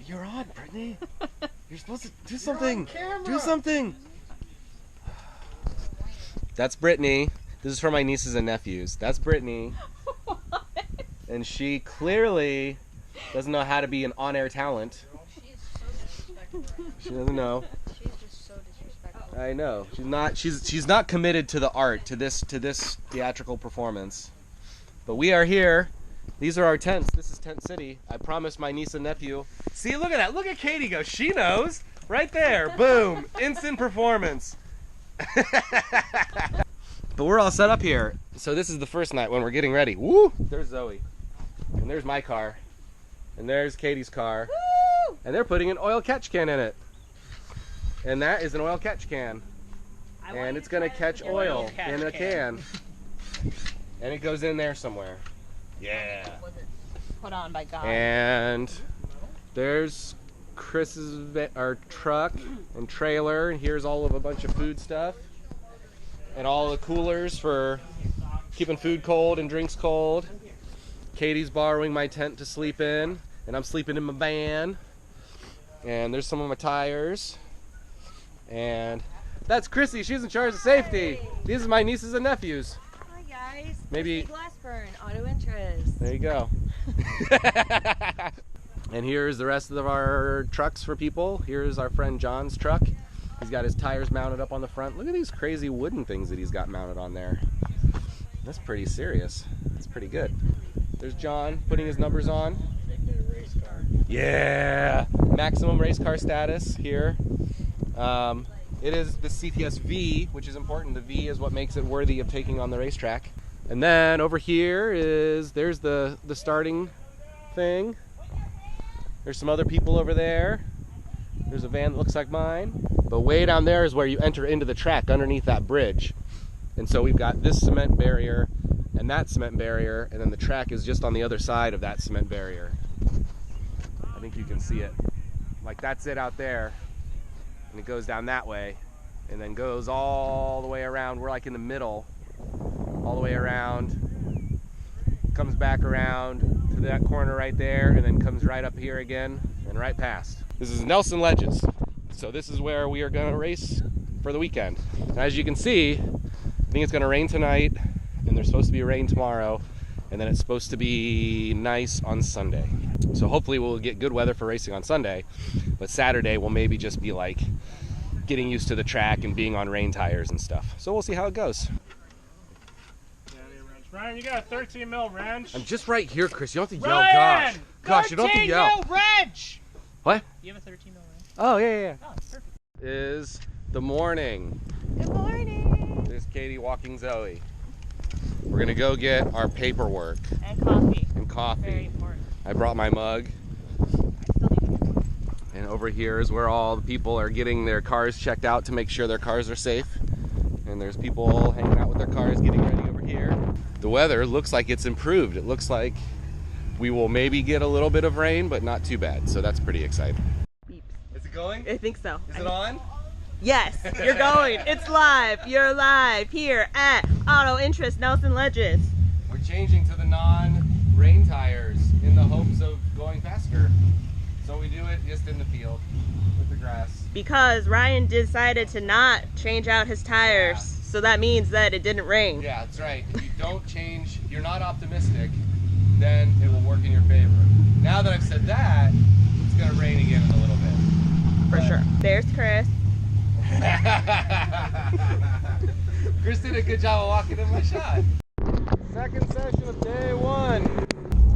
You're on, Brittany. You're supposed to do something. Do something. That's Brittany. This is for my nieces and nephews. That's Brittany. And she clearly doesn't know how to be an on-air talent. She is so disrespectful. She doesn't know. She's just so disrespectful. I know. She's not committed to the art, to this theatrical performance. But we are here. These are our tents. This is Tent City. I promised my niece and nephew. See, look at that. Look at Katie go. She knows. Right there. Boom. Instant performance. But we're all set up here. So this is the first night when we're getting ready. Woo! There's Zoe. And there's my car. And there's Katie's car. Woo! And they're putting an oil catch can in it. And that is an oil catch can. And it's going to catch oil in a can. And it goes in there somewhere. Yeah. Put on by God. And there's Chris's truck and trailer. And here's all of a bunch of food stuff. And all the coolers for keeping food cold and drinks cold. Katie's borrowing my tent to sleep in. And I'm sleeping in my van. And there's some of my tires. And that's Chrissy. She's in charge of safety. These are my nieces and nephews. Hi guys. Maybe Glassburn, auto interest. there you go. And here's the rest of our trucks for people. Here's our friend John's truck. He's got his tires mounted up on the front. Look at these crazy wooden things that he's got mounted on there. That's pretty serious. That's pretty good. There's John putting his numbers on. Yeah, maximum race car status here. It is the CTS V, which is important. The V is what makes it worthy of taking on the racetrack. And then over here there's the starting thing. There's some other people over there. There's a van that looks like mine. But way down there is where you enter into the track underneath that bridge. And so we've got this cement barrier and that cement barrier, and then the track is just on the other side of that cement barrier. I think you can see it. Like that's it out there. And it goes down that way and then goes all the way around. We're like in the middle, all the way around, comes back around to that corner right there, and then comes right up here again and right past. This is Nelson Ledges. So this is where we are going to race for the weekend. And as you can see, I think it's going to rain tonight, and there's supposed to be rain tomorrow, and then it's supposed to be nice on Sunday. So hopefully we'll get good weather for racing on Sunday, but Saturday will maybe just be like getting used to the track and being on rain tires and stuff. So we'll see how it goes. Ryan, you got a 13 mil wrench? I'm just right here, Chris. You don't have to yell. Ryan! Gosh, you don't have to yell. 13 mil wrench! What? You have a 13 mil wrench? Oh, yeah. Oh, perfect. Is the morning. Good morning. There's Katie walking Zoe. We're gonna go get our paperwork And coffee. and coffee. Very important. I brought my mug. And over here is where all the people are getting their cars checked out to make sure their cars are safe. And there's people hanging out with their cars getting ready over here. The weather looks like it's improved. It looks like we will maybe get a little bit of rain, but not too bad. So that's pretty exciting. Beeps. Is it going? I think so. Is it on? Yes, you're going. It's live. You're live here at Auto Interest Nelson Ledges. We're changing to the non-rain tires in the hopes of going faster. So we do it just in the field with the grass. Because Ryan decided to not change out his tires, so that means that it didn't rain. Yeah, that's right. If you don't change, if you're not optimistic, then it will work in your favor. Now that I've said that, it's going to rain again in a little bit. For sure. There's Chris. Chris did a good job of walking in my shot. Second session of day one.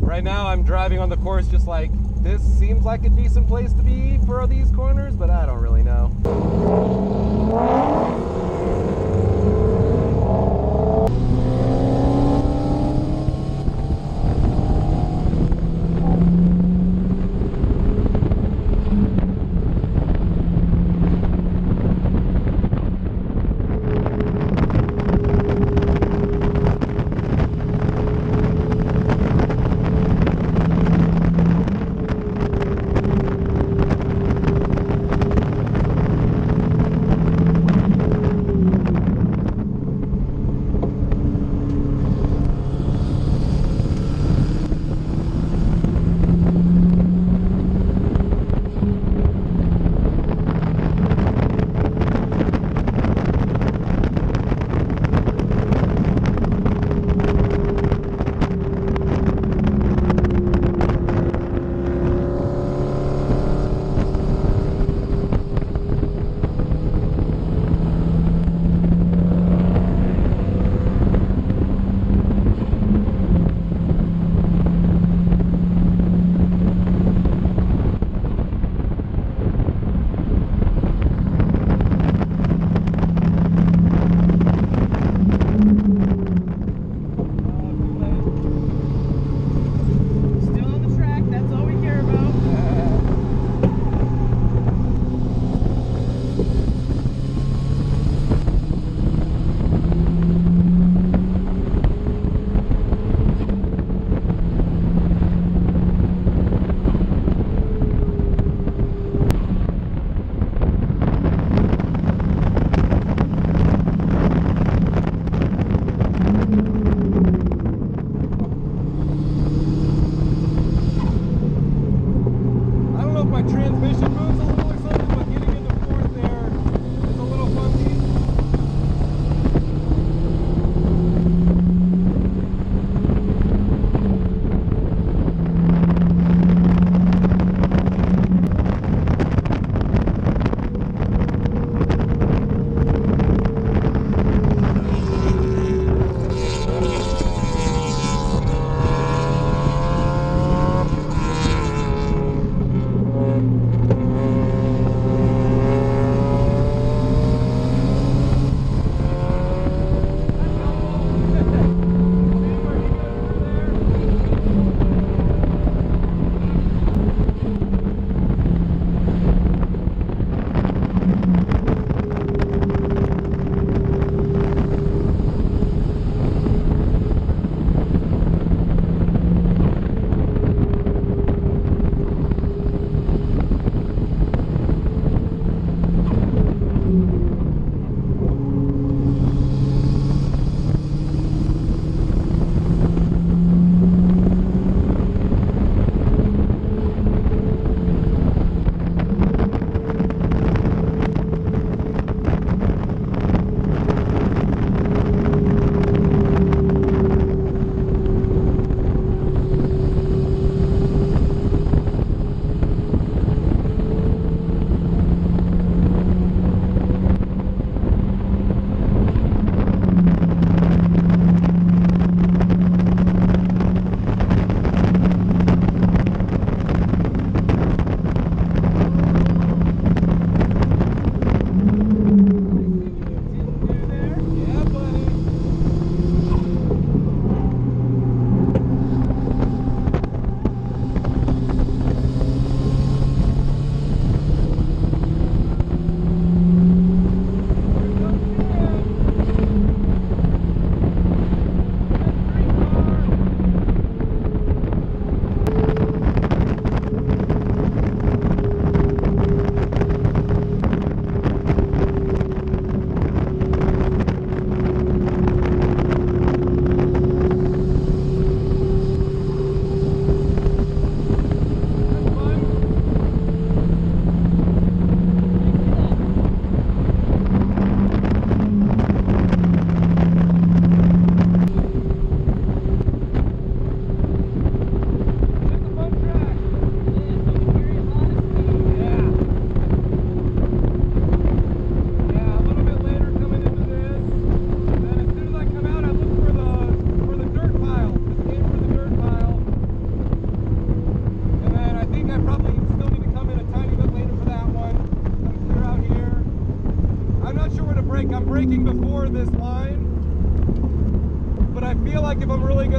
Right now I'm driving on the course just like, this seems like a decent place to be for these corners, but I don't really know.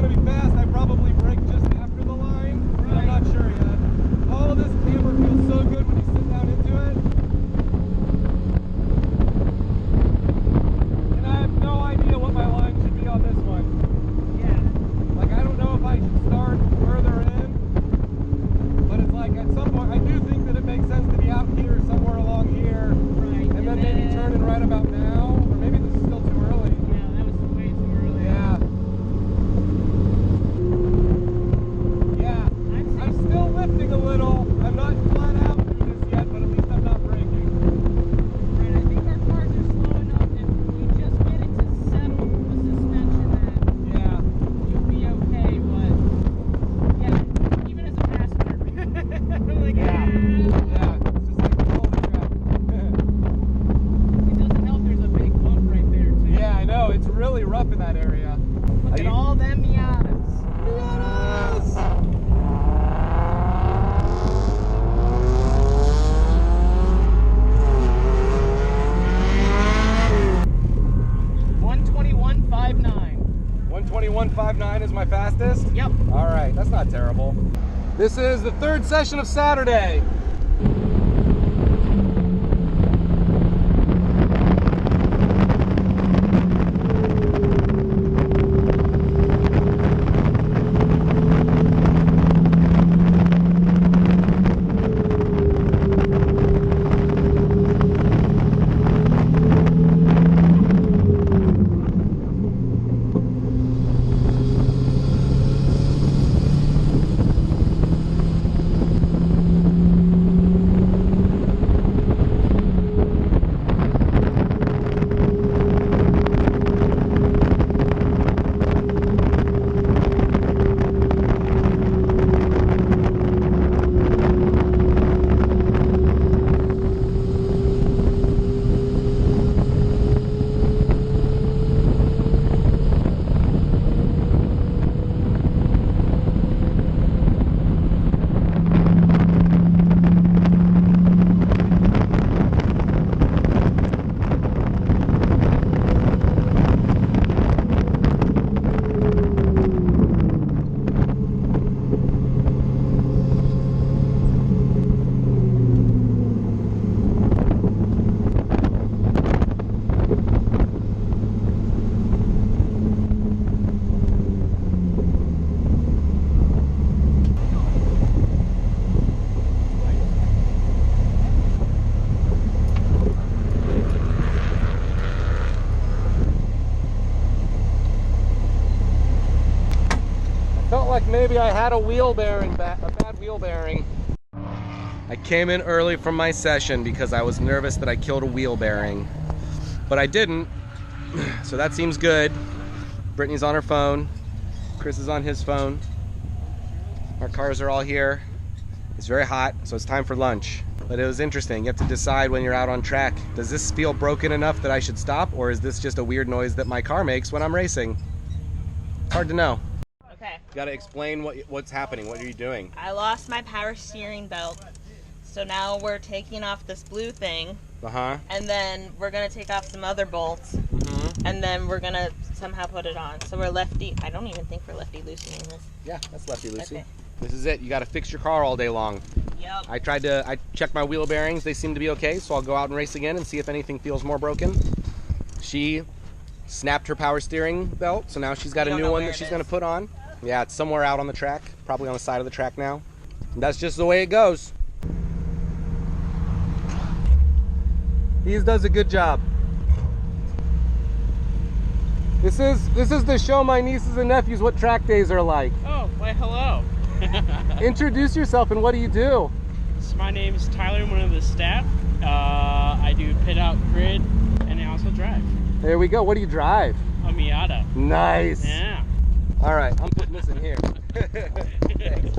gonna be fast, I probably brake just after the line. But I'm not sure yet. Oh, this camber feels so good when you sit down into it. And I have no idea what my line should be on this one. Yeah. Like, I don't know if I should start further in. But it's like, at some point, I do think that it makes sense to be out here, somewhere along here. Right. And then maybe turn in right about now. Or maybe this is still too early. Yeah, that was way too early. Yeah. Yeah. I'm still lifting a little. I'm not flat out doing this yet, but at least I'm not braking. Right, I think our cars are slow enough if we just get it to settle the suspension that Yeah. you'll be okay, but yeah, even as a passenger. Like, Yeah. Yeah. It's just like the shoulder strap. It doesn't help there's a big bump right there too. Yeah, I know. It's really rough in that area. Look at all them Miatas. Yes. 121.59 is my fastest? Yep. All right, that's not terrible. This is the third session of Saturday. Felt like maybe I had a wheel bearing, a bad wheel bearing. I came in early from my session because I was nervous that I killed a wheel bearing, but I didn't, so that seems good. Brittany's on her phone, Chris is on his phone. Our cars are all here. It's very hot, so it's time for lunch. But it was interesting, you have to decide when you're out on track. Does this feel broken enough that I should stop, or is this just a weird noise that my car makes when I'm racing? Hard to know. Okay. You gotta explain what's happening. What are you doing? I lost my power steering belt. So now we're taking off this blue thing. Uh-huh. And then we're going to take off some other bolts. Mm-hmm. And then we're going to somehow put it on. So we're lefty. I don't even think we're lefty loosening this. Yeah, that's lefty-loosey. Okay. This is it. You gotta fix your car all day long. Yep. I checked my wheel bearings. They seem to be okay, so I'll go out and race again and see if anything feels more broken. She snapped her power steering belt, so now she's got a new one that she's going to put on. Yeah, it's somewhere out on the track, probably on the side of the track now. And that's just the way it goes. He does a good job. This is to show my nieces and nephews what track days are like. Oh, why hello. Introduce yourself and what do you do? So my name is Tyler, I'm one of the staff. I do pit out grid and I also drive. There we go. What do you drive? A Miata. Nice. Yeah. All right, I'm putting this in here. Thanks.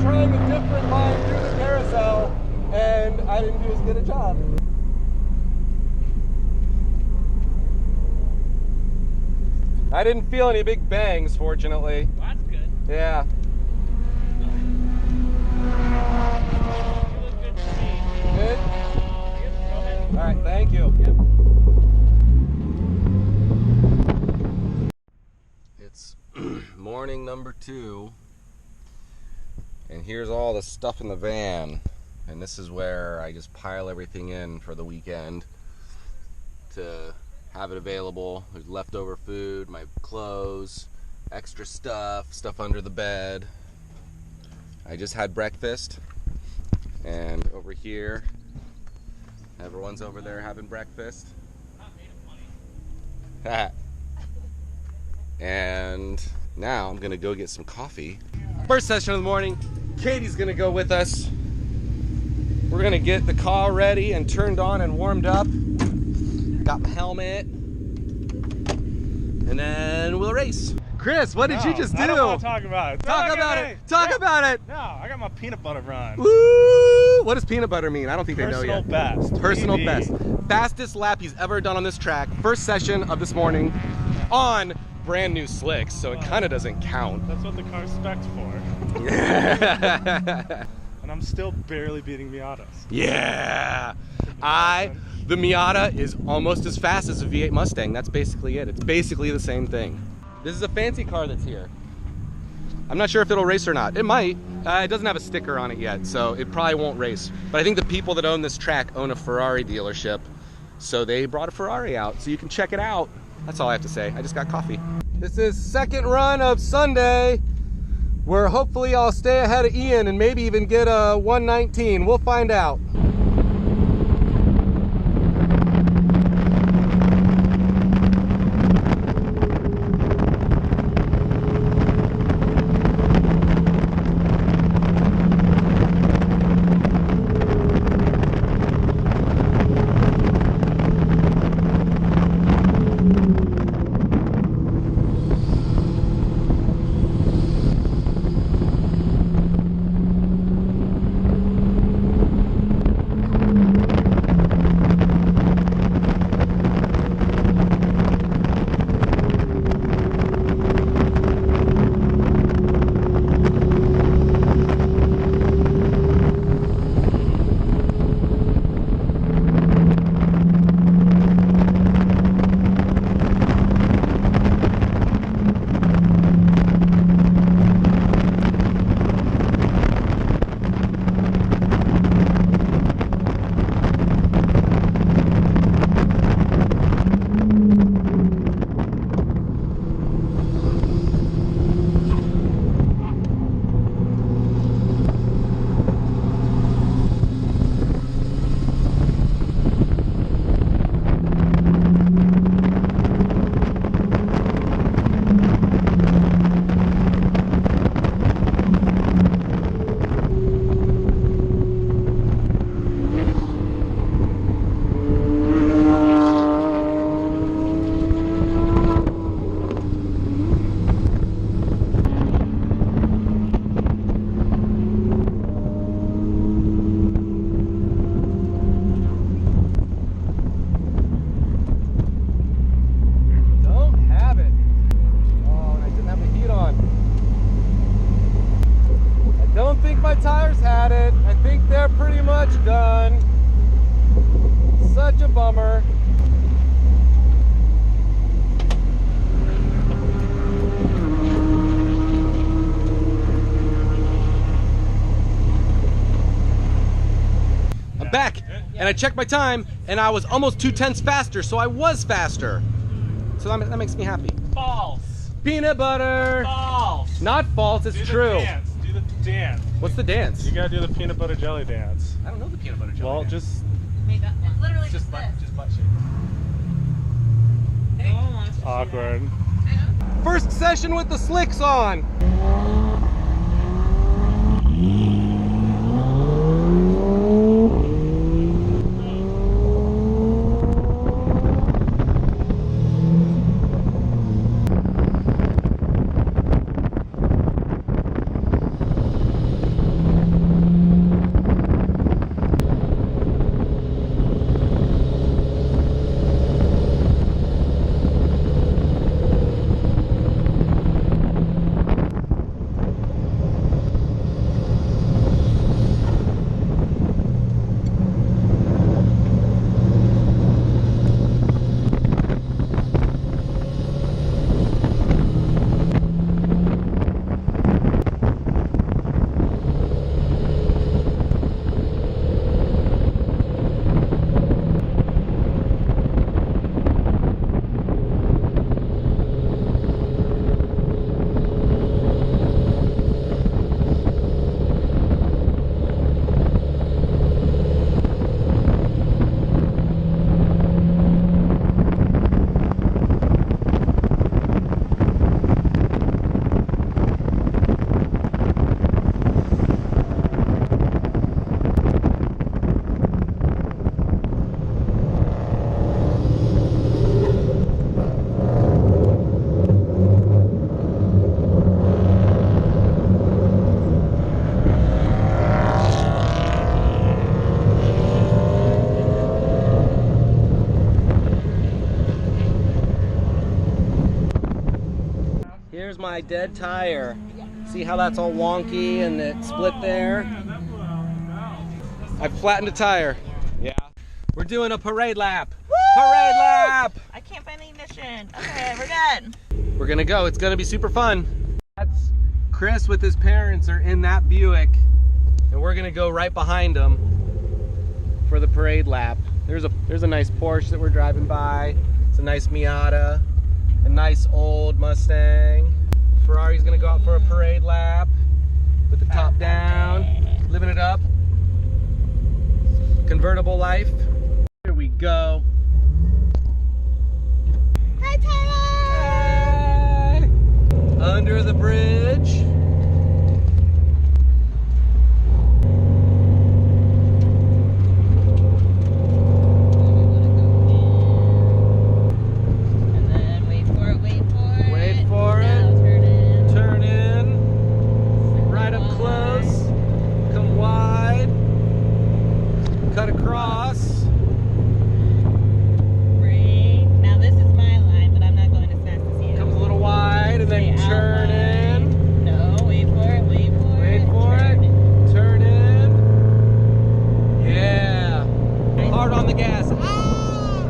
trying a different line through the carousel, and I didn't do as good a job. I didn't feel any big bangs, fortunately. Well, that's good. Yeah. You look good to me. Good? Yep, go ahead. All right, thank you. Yep. It's morning number 2, and here's all the stuff in the van. And this is where I just pile everything in for the weekend to have it available. There's leftover food, my clothes, extra stuff under the bed. I just had breakfast, and over here, everyone's over there having breakfast. And now I'm gonna go get some coffee. First session of the morning, Katie's gonna go with us. We're gonna get the car ready and turned on and warmed up. Got my helmet, and then we'll race. Chris, what did you just do? I don't want to talk about it. Talk about it. Talk about it. No, I got my peanut butter run. Woo! What does peanut butter mean? I don't think they know Personal yet. best. Personal PB. best. Fastest lap he's ever done on this track. First session of this morning on brand new slicks, so it kind of doesn't count. That's what the car's spec'd for. And I'm still barely beating Miatas. Yeah. The Miata is almost as fast as a V8 Mustang. That's basically it. It's basically the same thing. This is a fancy car that's here. I'm not sure if it'll race or not. It might. It doesn't have a sticker on it yet, so it probably won't race. But I think the people that own this track own a Ferrari dealership, so they brought a Ferrari out, so you can check it out. That's all I have to say. I just got coffee. This is second run of Sunday, where hopefully I'll stay ahead of Ian and maybe even get a 119. We'll find out. Such a bummer. I'm back, and I checked my time, and I was almost 2/10 faster, so I was faster. So that makes me happy. False. Peanut butter. False. Not false, it's Do the true. Dance. Do the dance. What's the dance? You gotta do the peanut butter jelly dance. I don't know the peanut butter jelly Well, dance. just Made that one. Literally just butt shake. It's Awkward. First session with the slicks on. my dead tire. See how that's all wonky and it split there? I've flattened a tire. Yeah. We're doing a parade lap. Woo! Parade lap! I can't find the ignition. Okay, we're done. We're gonna go. It's gonna be super fun. That's Chris with his parents are in that Buick, and we're gonna go right behind them for the parade lap. There's a nice Porsche that we're driving by. It's a nice Miata, a nice old Mustang. Ferrari's gonna go out for a parade lap with the top down, living it up. Convertible life. Here we go. Hi, Tyler! Hey! Under the bridge. And then wait for it. Wait for it. Now turn in. Turn in. Right up close. Come wide. Cut across. Brake. Now this is my line, but I'm not going as fast as you. Comes a little wide and then Stay turn outline. in. No, wait for it. Wait for turn it. Turn in. Yeah. Hard on the gas. Ah!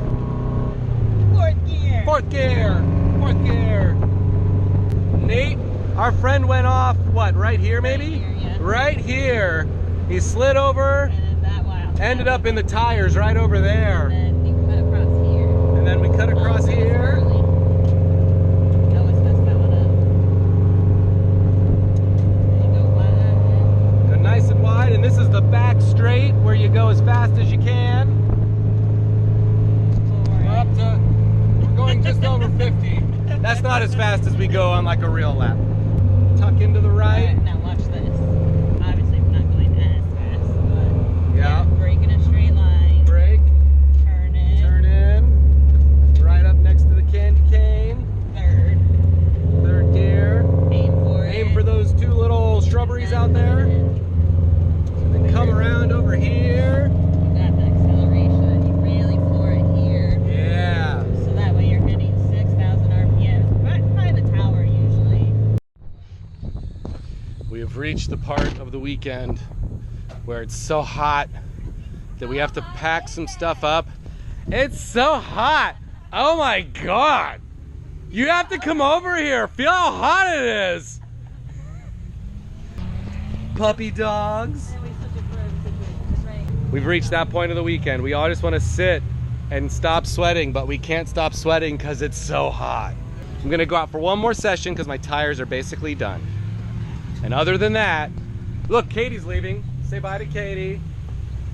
Fourth gear. Fourth gear. Fourth gear. Nate, our friend went off, what, right here maybe? Right here, yeah. Right here. He slid over, And then that wild. ended up in the tires right over there. And then you cut across here. And then we cut across Oh, that was here. early. That was messed that one up. There you go. Wide. Go nice and wide, and this is the back straight where you go as fast as you can. We're up to, we're going just over 50. That's not as fast as we go on like a real lap. Tuck into the right. Alright, now watch this. Obviously, we're not going as fast, but Yeah. brake in a straight line. Brake. Turn in. Turn in. Right up next to the candy cane. Third gear. Aim for it. Aim for those two little shrubberies out there. And then come around over here. You got the acceleration. You really floor it here. Yeah. So that way you're hitting 6,000 RPM. Right by the tower usually. We have reached the part of the weekend where it's so hot that we have to pack some stuff up. It's so hot. Oh my God. You have to come over here. Feel how hot it is. Puppy dogs. We've reached that point of the weekend. We all just want to sit and stop sweating, but we can't stop sweating because it's so hot. I'm gonna go out for one more session because my tires are basically done. And other than that, look, Katie's leaving. Say bye to Katie.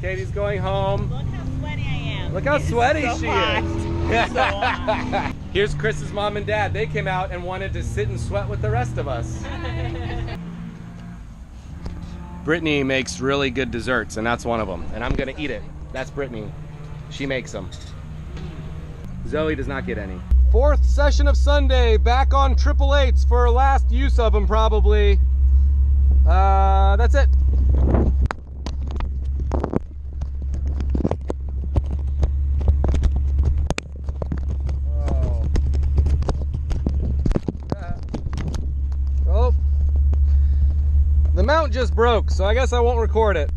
Katie's going home. Look how sweaty I am. Look how sweaty so she hot. is. So hot. Here's Chris's mom and dad. They came out and wanted to sit and sweat with the rest of us. Brittany makes really good desserts, and that's one of them. And I'm gonna eat it. That's Brittany. She makes them. Zoe does not get any. Fourth session of Sunday, back on 888s for last use of them probably. That's it. Oh. The mount just broke, so I guess I won't record it.